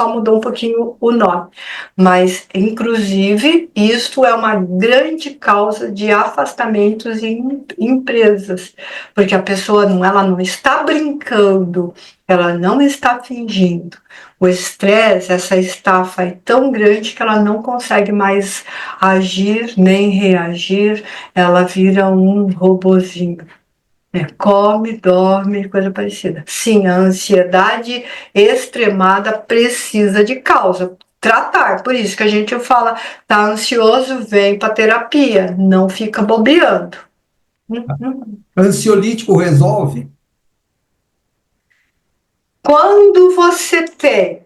mudou um pouquinho o nome. Mas, inclusive, isto é uma grande causa de afastamentos em empresas, porque a pessoa ela não está brincando, ela não está fingindo. O estresse, essa estafa é tão grande que ela não consegue mais agir nem reagir, ela vira um robozinho. Come, dorme, coisa parecida. Sim, a ansiedade extremada precisa de causa. Tratar, por isso que a gente fala, tá ansioso, vem para terapia, não fica bobeando. Ansiolítico resolve? Quando você tem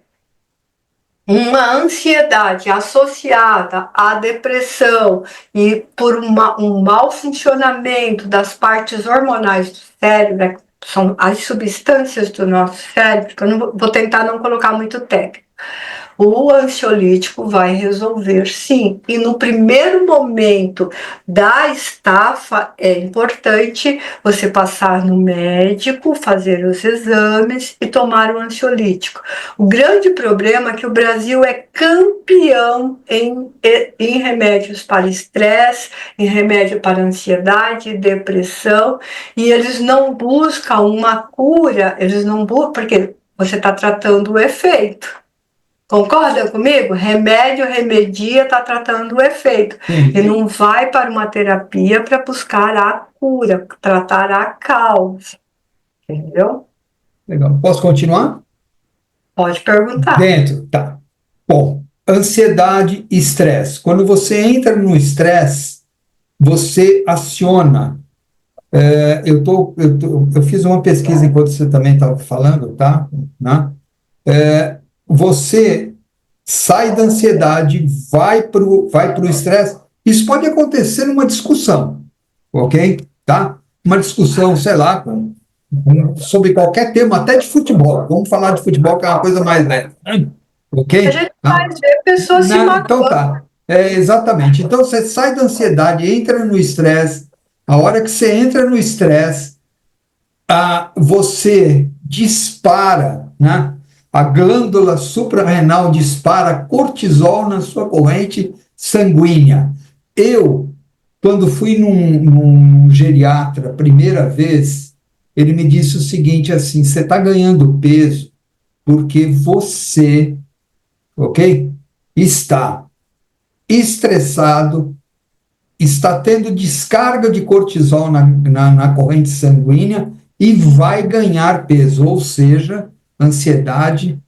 uma ansiedade associada à depressão e por um mau funcionamento das partes hormonais do cérebro, que são as substâncias do nosso cérebro, que eu não vou tentar não colocar muito técnico. O ansiolítico vai resolver, sim. E no primeiro momento da estafa, é importante você passar no médico, fazer os exames e tomar o ansiolítico. O grande problema é que o Brasil é campeão em remédios para estresse, em remédio para ansiedade, depressão, e eles não buscam uma cura, eles não buscam, porque você está tratando o efeito. Concorda comigo? Remédio remedia, está tratando o efeito. E não vai para uma terapia para buscar a cura, tratar a causa. Entendeu? Legal. Posso continuar? Pode perguntar. Dentro, tá. Bom, ansiedade e estresse. Quando você entra no estresse, você aciona. Eu fiz uma pesquisa enquanto você também estava falando, tá? Né? Você sai da ansiedade, vai pro estresse. Isso pode acontecer numa discussão, ok? Tá? Uma discussão, sei lá, sobre qualquer tema, até de futebol. Vamos falar de futebol, que é uma coisa mais leve. Ok? A gente vai ver pessoas se matando. Então tá. Exatamente. Então você sai da ansiedade, entra no estresse. A hora que você entra no estresse, você dispara, né? A glândula suprarrenal dispara cortisol na sua corrente sanguínea. Eu, quando fui num geriatra primeira vez, ele me disse o seguinte, assim, você está ganhando peso porque você, ok? Está estressado, está tendo descarga de cortisol na corrente sanguínea e vai ganhar peso, ou seja, ansiedade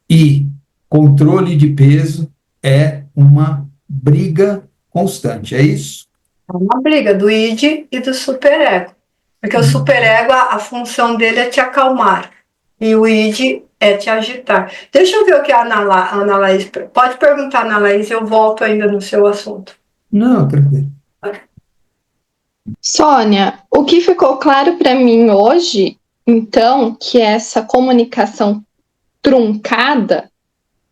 e controle de peso é uma briga constante, é isso? É uma briga do id e do superego. Porque o superego, a função dele é te acalmar. E o id é te agitar. Deixa eu ver o que a Ana Laís... Pode perguntar, Ana Laís, eu volto ainda no seu assunto. Não, tranquilo. Sônia, o que ficou claro para mim hoje, então, que essa comunicação truncada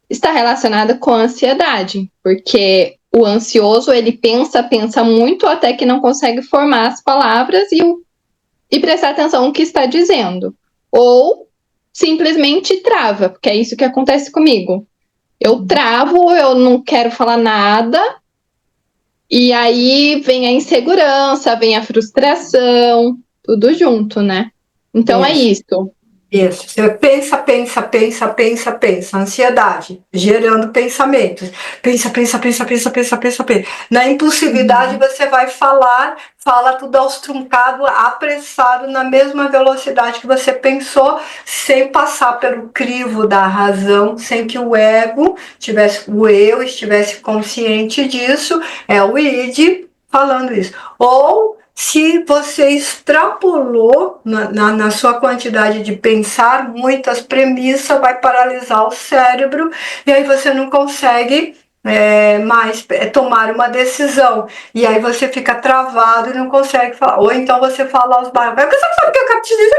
está relacionada com a ansiedade, porque o ansioso, ele pensa muito até que não consegue formar as palavras e prestar atenção no que está dizendo. Ou simplesmente trava, porque é isso que acontece comigo. Eu travo, eu não quero falar nada, e aí vem a insegurança, vem a frustração, tudo junto, né? Então é isso. Isso. Você pensa. Ansiedade, gerando pensamentos. Pensa. Na impulsividade, você vai fala tudo aos truncados, apressado, na mesma velocidade que você pensou, sem passar pelo crivo da razão, sem que o eu estivesse consciente disso, é o id falando isso. Ou se você extrapolou na sua quantidade de pensar muitas premissas, vai paralisar o cérebro e aí você não consegue mais tomar uma decisão. E aí você fica travado e não consegue falar. Ou então você fala aos bairros, você sabe o que eu quero te dizer?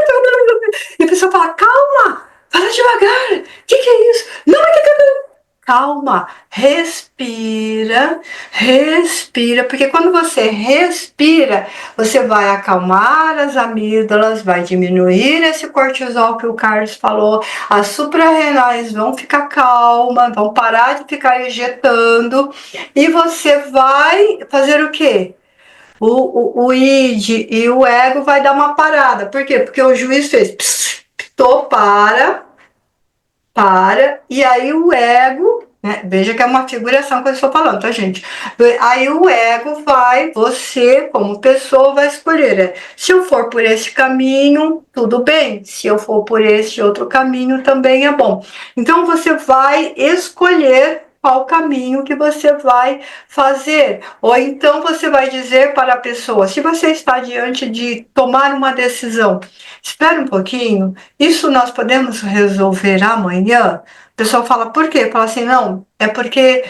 E a pessoa fala, calma, fala devagar, o que é isso? Não, é que calma, respira, porque quando você respira, você vai acalmar as amígdalas, vai diminuir esse cortisol que o Carlos falou, as suprarrenais vão ficar calmas, vão parar de ficar ejetando, e você vai fazer o quê? O id e o ego vai dar uma parada. Por quê? Porque o juiz fez pss, para, e aí o ego, né, veja que é uma figuração que eu estou falando, tá, gente? Aí o ego vai, você, como pessoa, vai escolher. Se eu for por esse caminho, tudo bem. Se eu for por esse outro caminho, também é bom. Então, você vai escolher qual caminho que você vai fazer. Ou então você vai dizer para a pessoa, se você está diante de tomar uma decisão, espera um pouquinho, isso nós podemos resolver amanhã? O pessoal fala, por quê? Fala assim, não, é porque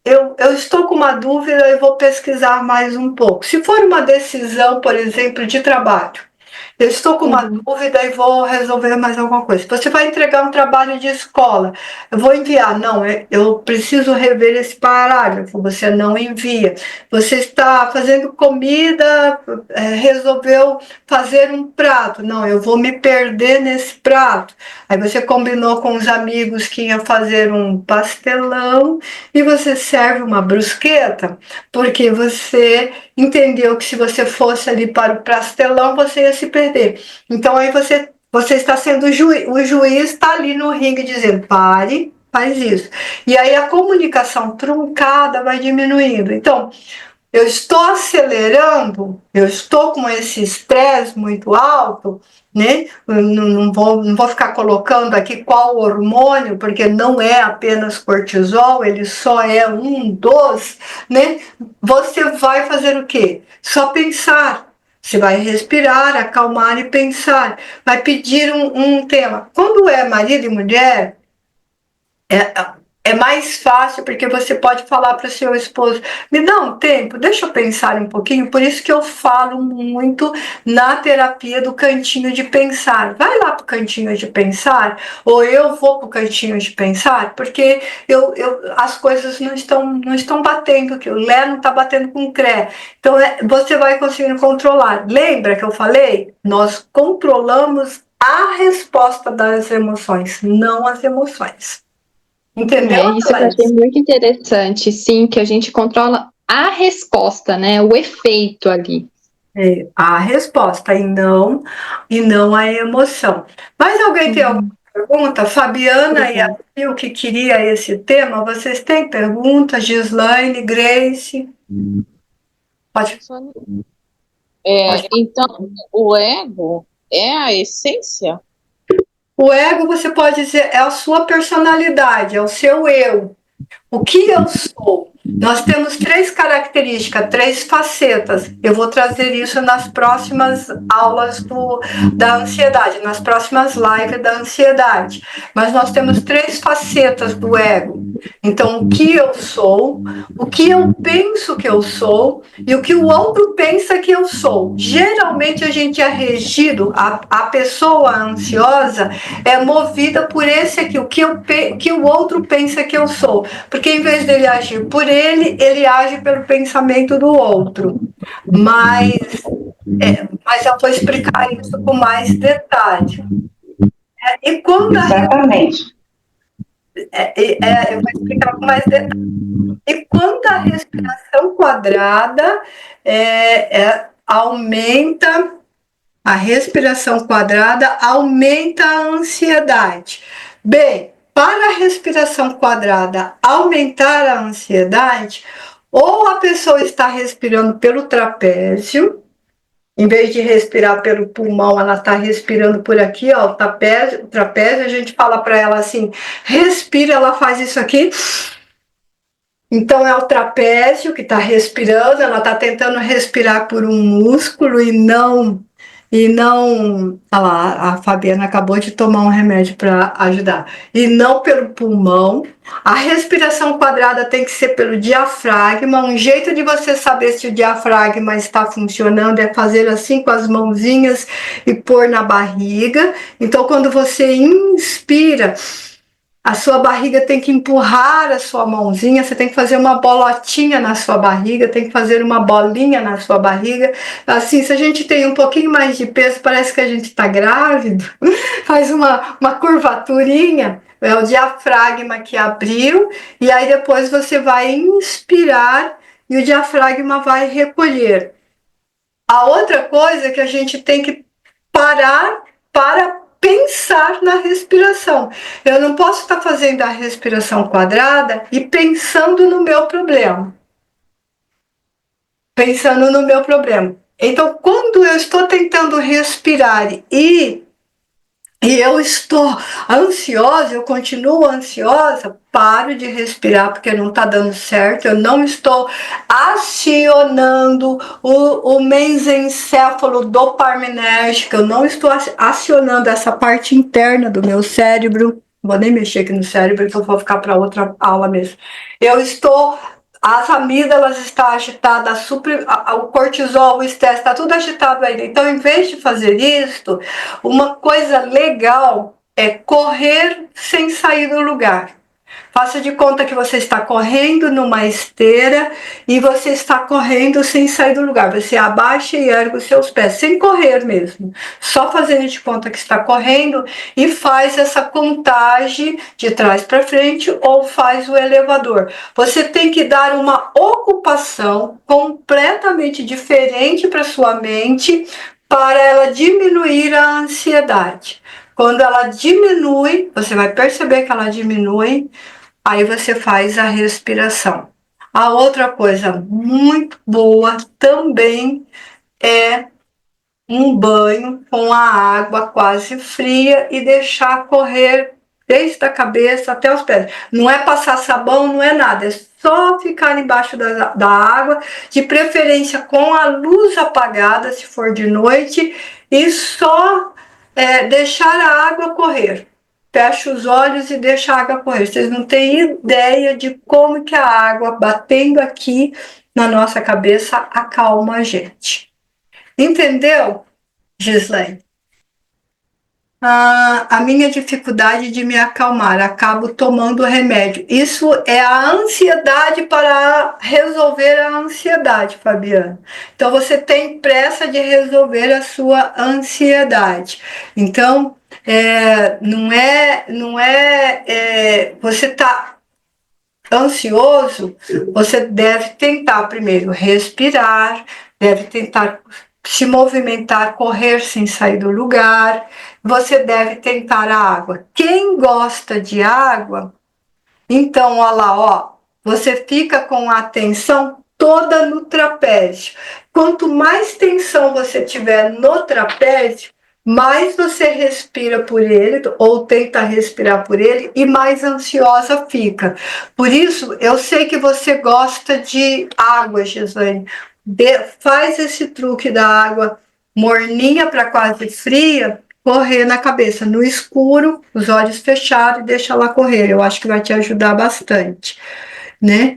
eu estou com uma dúvida e vou pesquisar mais um pouco. Se for uma decisão, por exemplo, de trabalho, eu estou com uma dúvida e vou resolver mais alguma coisa. Você vai entregar um trabalho de escola. Eu vou enviar. Não, eu preciso rever esse parágrafo. Você não envia. Você está fazendo comida, resolveu fazer um prato. Não, eu vou me perder nesse prato. Aí você combinou com os amigos que ia fazer um pastelão e você serve uma brusqueta, porque você entendeu que se você fosse ali para o pastelão, você ia se perder. Então aí você está sendo o juiz está ali no ringue dizendo, pare, faz isso. E aí a comunicação truncada vai diminuindo. Então, eu estou acelerando, eu estou com esse estresse muito alto, né? Eu não vou ficar colocando aqui qual hormônio, porque não é apenas cortisol, ele só é um dos, né? Você vai fazer o quê? Só pensar. Você vai respirar, acalmar e pensar. Vai pedir um tema. Quando é marido e mulher, é mais fácil porque você pode falar para o seu esposo, me dá um tempo, deixa eu pensar um pouquinho. Por isso que eu falo muito na terapia do cantinho de pensar. Vai lá para o cantinho de pensar, ou eu vou para o cantinho de pensar, porque as coisas não estão batendo, que o Lé não está batendo com o Cré. Então você vai conseguindo controlar. Lembra que eu falei? Nós controlamos a resposta das emoções, não as emoções. Entendeu? Isso que eu achei muito interessante, sim, que a gente controla a resposta, né? O efeito ali. A resposta e não a emoção. Mas alguém tem alguma pergunta? Fabiana e a Sil, que queria esse tema, vocês têm perguntas? Gislaine, Grace? Pode. Então, o ego é a essência? O ego, você pode dizer, é a sua personalidade, é o seu eu. O que eu sou? Nós temos 3 características, 3 facetas. Eu vou trazer isso nas próximas aulas da ansiedade, nas próximas lives da ansiedade. Mas nós temos 3 facetas do ego. Então, o que eu sou, o que eu penso que eu sou e o que o outro pensa que eu sou. Geralmente a gente é regido, a pessoa ansiosa é movida por esse aqui, o que o outro pensa que eu sou. Porque em vez dele agir por ele age pelo pensamento do outro. Mas eu vou explicar isso com mais detalhe. E quando Exatamente. eu vou explicar com mais detalhe. E quando a respiração quadrada aumenta, a respiração quadrada aumenta a ansiedade. Bem, para a respiração quadrada aumentar a ansiedade, ou a pessoa está respirando pelo trapézio, em vez de respirar pelo pulmão, ela está respirando por aqui, ó, o trapézio, a gente fala para ela assim, respira, ela faz isso aqui, Então é o trapézio que está respirando, ela está tentando respirar por um músculo e não, olha lá, a Fabiana acabou de tomar um remédio para ajudar, e não pelo pulmão. A respiração quadrada tem que ser pelo diafragma. Um jeito de você saber se o diafragma está funcionando é fazer assim com as mãozinhas e pôr na barriga. Então, quando você inspira, a sua barriga tem que empurrar a sua mãozinha, você tem que fazer uma bolotinha na sua barriga, tem que fazer uma bolinha na sua barriga. Assim, se a gente tem um pouquinho mais de peso, parece que a gente está grávido. Faz uma curvaturinha, é o diafragma que abriu, e aí depois você vai inspirar e o diafragma vai recolher. A outra coisa é que a gente tem que parar para pensar na respiração. Eu não posso estar fazendo a respiração quadrada e pensando no meu problema. Pensando no meu problema. Então, quando eu estou tentando respirar e eu estou ansiosa, eu continuo ansiosa, paro de respirar porque não está dando certo, eu não estou acionando o mesencéfalo dopaminérgico, eu não estou acionando essa parte interna do meu cérebro, não vou nem mexer aqui no cérebro, que eu vou ficar para outra aula mesmo. Eu estou... As amígdalas estão agitadas, o cortisol, o estresse, está tudo agitado aí. Então, em vez de fazer isso, uma coisa legal é correr sem sair do lugar. Faça de conta que você está correndo numa esteira e você está correndo sem sair do lugar. Você abaixa e ergue os seus pés, sem correr mesmo. Só fazendo de conta que está correndo e faz essa contagem de trás para frente ou faz o elevador. Você tem que dar uma ocupação completamente diferente para sua mente para ela diminuir a ansiedade. Quando ela diminui, você vai perceber que ela diminui. Aí você faz a respiração. A outra coisa muito boa também é um banho com a água quase fria e deixar correr desde a cabeça até os pés. Não é passar sabão, não é nada, é só ficar embaixo da água, de preferência com a luz apagada, se for de noite, e só deixar a água correr. Fecha os olhos e deixa a água correr. Vocês não têm ideia de como que a água batendo aqui na nossa cabeça acalma a gente. Entendeu, Gislaine? A minha dificuldade de me acalmar, acabo tomando remédio. Isso é a ansiedade para resolver a ansiedade, Fabiana. Então você tem pressa de resolver a sua ansiedade. Então, você está ansioso, você deve tentar primeiro respirar, deve tentar se movimentar, correr sem sair do lugar. Você deve tentar a água. Quem gosta de água, então, olha lá, ó, você fica com a atenção toda no trapézio. Quanto mais tensão você tiver no trapézio, mais você respira por ele, ou tenta respirar por ele, e mais ansiosa fica. Por isso, eu sei que você gosta de água, Gislaine. Faz esse truque da água morninha para quase fria, correr na cabeça, no escuro, os olhos fechados, e deixa ela correr. Eu acho que vai te ajudar bastante, né?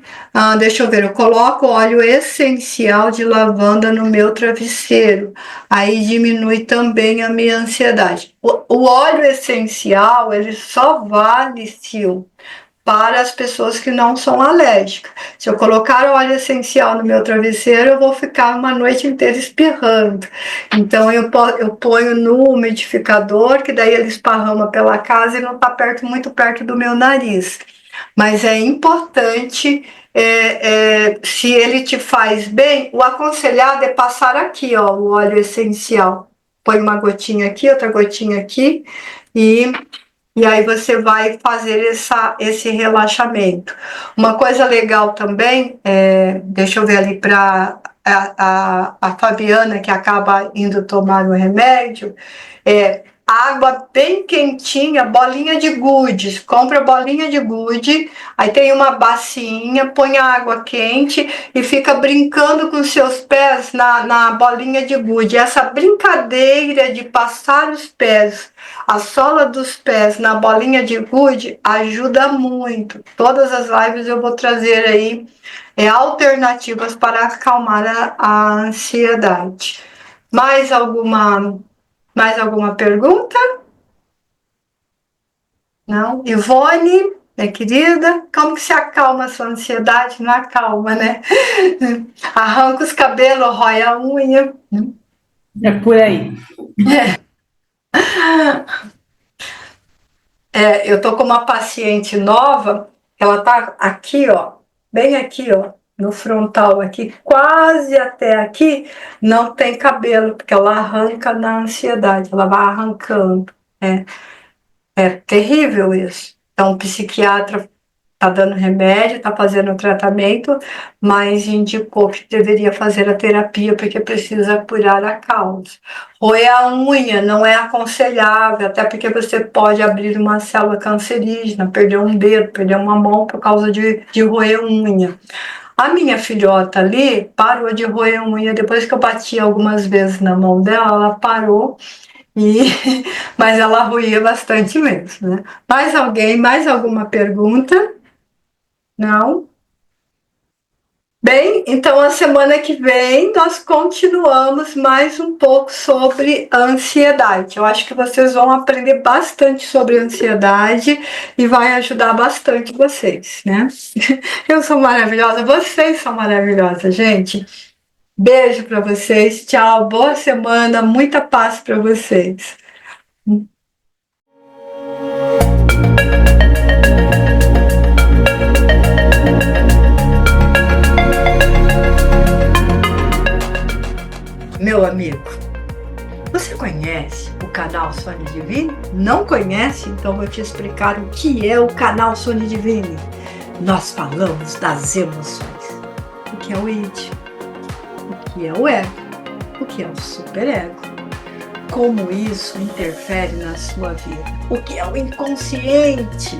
Deixa eu ver, eu coloco óleo essencial de lavanda no meu travesseiro, aí diminui também a minha ansiedade. O óleo essencial, ele só vale, Sil, para as pessoas que não são alérgicas. Se eu colocar óleo essencial no meu travesseiro, eu vou ficar uma noite inteira espirrando. Então eu ponho no umidificador, que daí ele esparrama pela casa e não está muito perto do meu nariz. Mas é importante, se ele te faz bem, o aconselhado é passar aqui, ó, o óleo essencial. Põe uma gotinha aqui, outra gotinha aqui, e aí você vai fazer esse relaxamento. Uma coisa legal também, deixa eu ver ali para a Fabiana, que acaba indo tomar o remédio, água bem quentinha, bolinha de gude. Compra bolinha de gude, aí tem uma bacinha, põe a água quente e fica brincando com seus pés na bolinha de gude. Essa brincadeira de passar os pés, a sola dos pés na bolinha de gude ajuda muito. Todas as lives eu vou trazer aí alternativas para acalmar a ansiedade. Mais alguma pergunta? Não? Ivone, minha querida, como que se acalma a sua ansiedade? Não acalma, né? Arranca os cabelos, rói a unha. É por aí. Eu tô com uma paciente nova, ela tá aqui, ó, bem aqui, ó, no frontal aqui, quase até aqui, não tem cabelo, porque ela arranca na ansiedade, ela vai arrancando. É terrível isso. Então, o psiquiatra está dando remédio, está fazendo o tratamento, mas indicou que deveria fazer a terapia porque precisa curar a causa. Roer a unha não é aconselhável, até porque você pode abrir uma célula cancerígena, perder um dedo, perder uma mão por causa de roer unha. A minha filhota ali parou de roer unha, depois que eu bati algumas vezes na mão dela, ela parou. Mas ela roía bastante mesmo, né? Mais alguém? Mais alguma pergunta? Não? Bem, então a semana que vem nós continuamos mais um pouco sobre a ansiedade. Eu acho que vocês vão aprender bastante sobre ansiedade e vai ajudar bastante vocês, né? Eu sou maravilhosa, vocês são maravilhosas, gente. Beijo para vocês, tchau, boa semana, muita paz para vocês. Meu amigo, você conhece o canal Sônia Divine? Não conhece? Então vou te explicar o que é o canal Sônia Divine. Nós falamos das emoções. O que é o id? O que é o ego? O que é o superego? Como isso interfere na sua vida? O que é o inconsciente?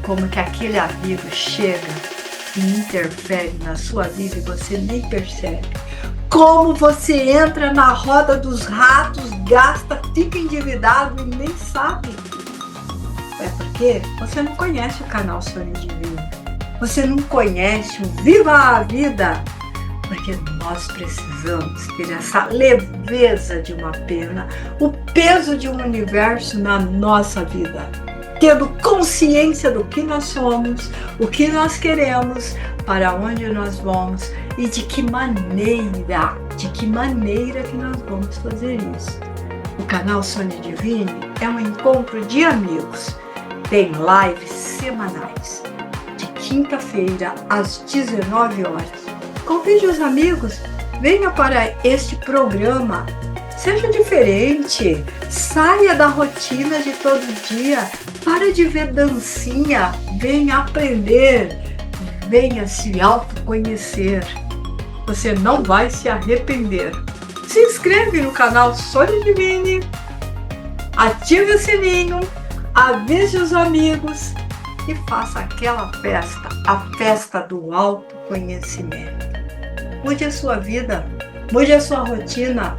Como que aquele amigo chega e interfere na sua vida e você nem percebe? Como você entra na roda dos ratos, gasta, fica endividado e nem sabe? É porque você não conhece o canal Sônia Divine. Você não conhece o Viva a Vida. Porque nós precisamos ter essa leveza de uma pena, o peso de um universo na nossa vida, tendo consciência do que nós somos, o que nós queremos, para onde nós vamos e de que maneira que nós vamos fazer isso. O canal Sônia Divine é um encontro de amigos, tem lives semanais, de quinta-feira às 19 horas. Convide os amigos, venha para este programa, seja diferente, saia da rotina de todo dia, para de ver dancinha, venha aprender, venha se autoconhecer, você não vai se arrepender. Se inscreve no canal Sônia Divine, ative o sininho, avise os amigos e faça aquela festa, a festa do autoconhecimento. Mude a sua vida, mude a sua rotina,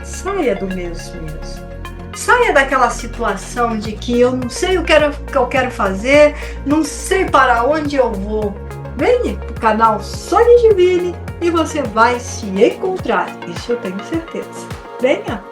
saia do mesmo. Saia daquela situação de que eu não sei o que eu quero fazer, não sei para onde eu vou. Venha para o canal Sônia Divine e você vai se encontrar, isso eu tenho certeza. Venha!